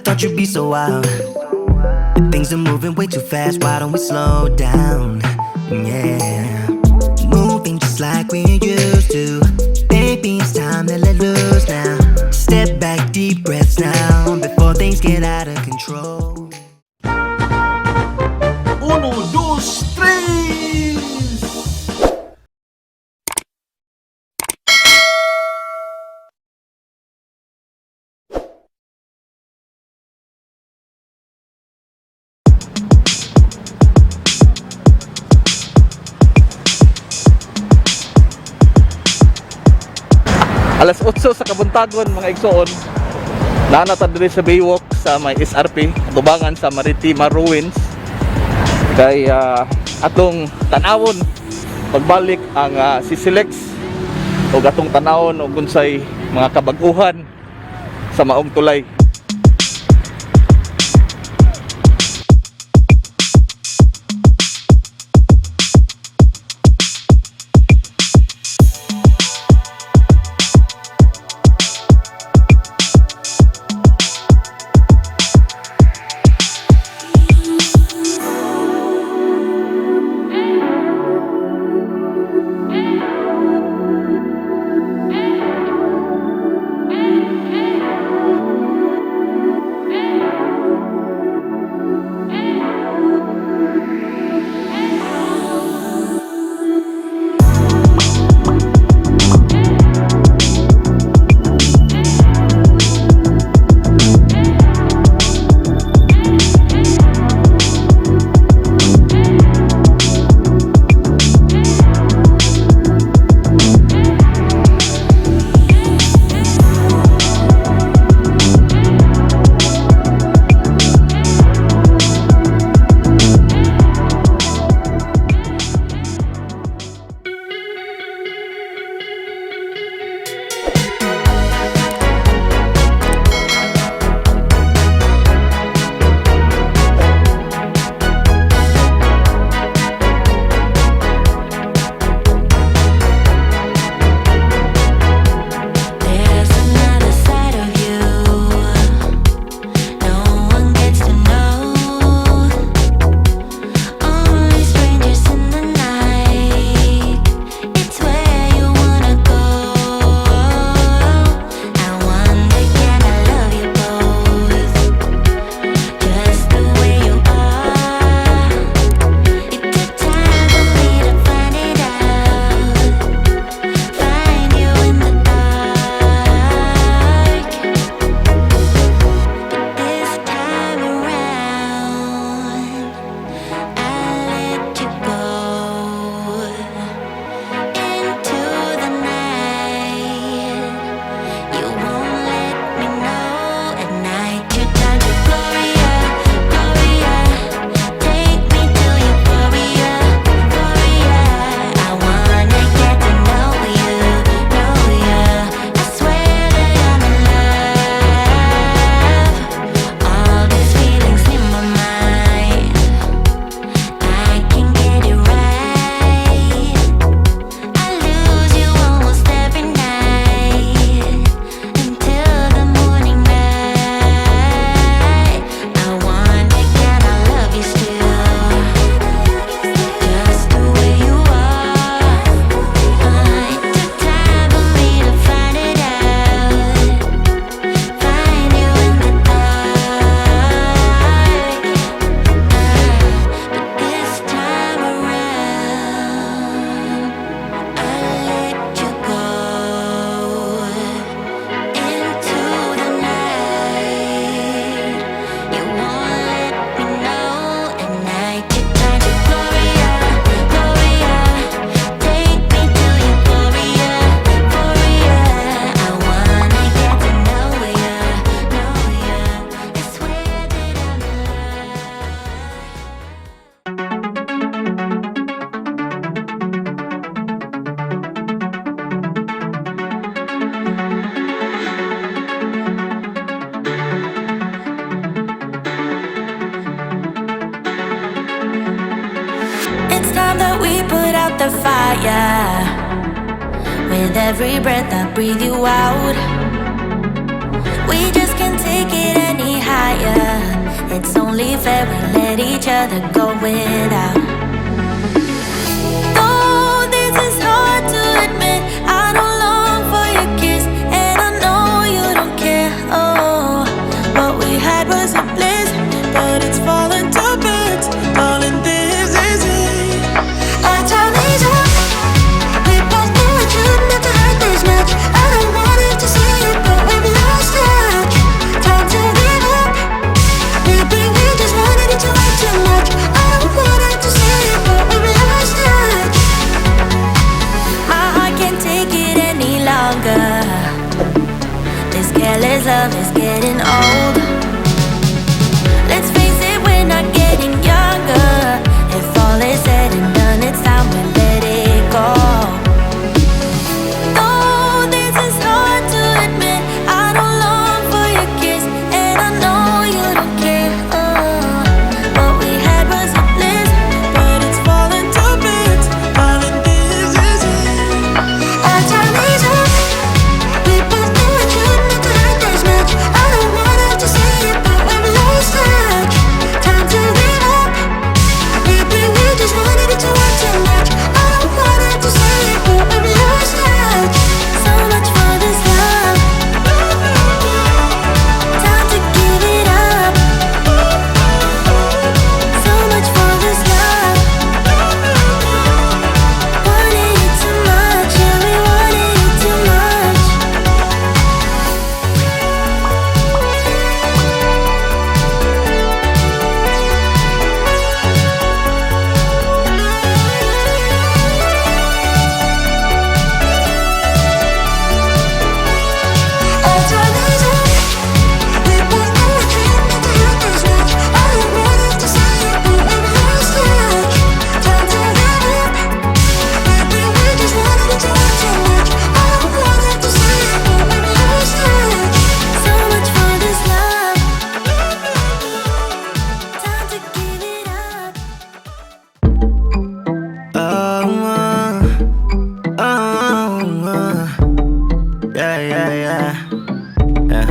thought you'd be so wild. Things are moving way too fast, why don't we slow down? Yeah, moving just like we used to. Baby, it's time to let loose now. Step back, deep breaths now, before things get out of control. Uno, dos, tres! Alas 8 sa kabuntagon mga igsoon, nanatad diri sa Baywalk sa may SRP tubangan sa Maritima Ruins kay atong tanawon pagbalik ang Cclex o atong tanawon og unsay mga kabag-uhan sa maong tulay. fire. With every breath I breathe you out, we just can't take it any higher. fire. It's only fair we let each other go without. Though this is hard to admit, I don't long for your kiss, and I know you don't care. Oh, what we had was a bliss, but it's fallen to bits. Darling, this is it. Our time is up. We both knew it shouldn't have to hurt this much. I don't want it to see it, but we've lost touch. Time to give up. Maybe we just wanted it to hurt too much. I don't want it to see it, but we've lost touch. My heart can't take it any longer. This careless love is getting old. Let's face it, we're not getting younger. If all is said and done, it's time we let it go. Though this is hard to admit, I don't long for your kiss, and I know you don't care. Oh, what we had was a bliss, but it's fallen to bits. Darling, this is it. Our time is up. We both knew it shouldn't have to hurt this much. I don't want it to see it, but we've lost touch. Time to give up. Maybe we just wanted it to hurt too much. I don't want it to see it, but we've lost touch. So much for this love. Time to give it up. So much for this love. Wanted it too much, yeah, we wanted it too much. Our time is up. We both knew it shouldn't have to hurt this much. I don't want it to see it, but we've lost touch. Time to give up. Maybe we just wanted it to hurt too much. I don't want it to see it, but we've lost touch. So much for this love. Time to give it up. Yeah.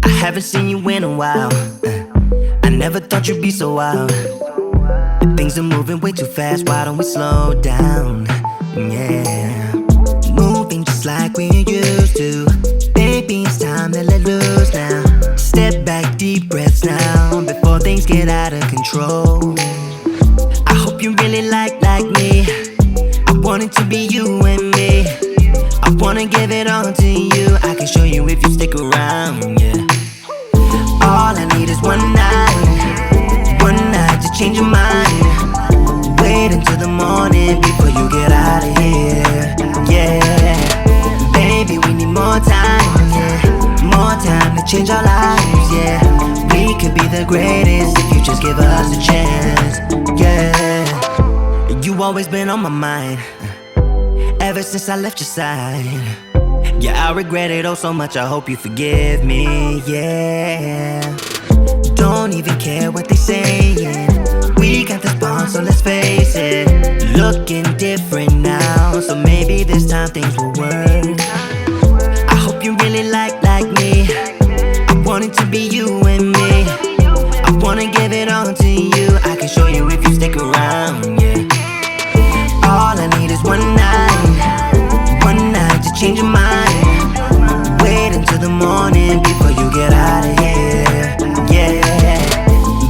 I haven't seen you in a while. I never thought you'd be so wild. Things are moving way too fast. Why don't we slow down? Yeah, moving just like we used to. Baby, it's time to let loose now. Step back, deep breaths now before things get out of control. I hope you really like me. I want it to be you and me. I wanna give it all to you. I can show you if you stick around, yeah. All I need is one night to change your mind. Wait until the morning before you get out of here, yeah. Baby, we need more time, yeah. More time to change our lives, yeah. We could be the greatest if you just give us a chance, yeah. You always been on my mind ever since I left your side. Yeah, I regret it oh so much. I hope you forgive me, yeah. Don't even care what they saying. We got this bond, so let's face it. Looking different now, so maybe this time things will work. I hope you really like me. I want it to be you and me. I wanna give it all to you. I can show you if you stick around, yeah. All I need is one night to change your mind. Wait until the morning before you get out of here, yeah.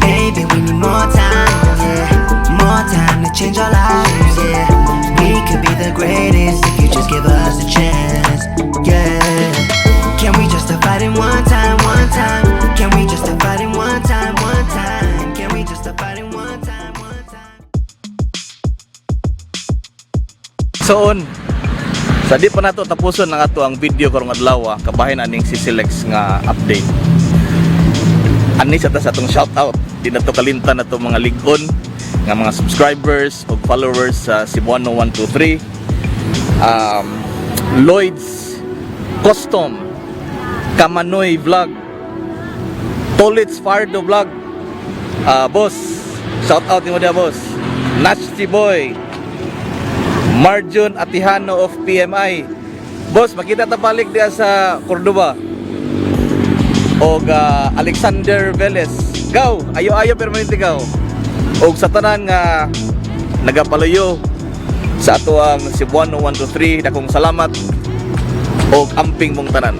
Baby, we need more time, yeah. More time to change our lives, yeah. We could be the greatest if you just give us a chance, yeah. Can we just stop fighting one time? Can we just stop fighting one time? Can we just stop fighting one time? Soon, sa di pa nato tapuson ng ato ang video karong adlaw, kabahin aning Cclex nga update. Ani sa atong shoutout, di na to kalimtan na to mga ligon nga mga subscribers o followers sa Cebuano 123, Lloyd's Custom, Kamanoy Vlog, Tolits Fardo Vlog, boss, shoutout mo dia boss, Nasty Boy, Marjon Atihano of PMI. Boss, makita ta balik dia sa CORDOVA. og Alexander Velez. Gaw, ayo-ayo permanente gaw. Og sa tanan nga nagapaluyo sa ato ang Cebuano 123, dakong salamat og amping mong tanan.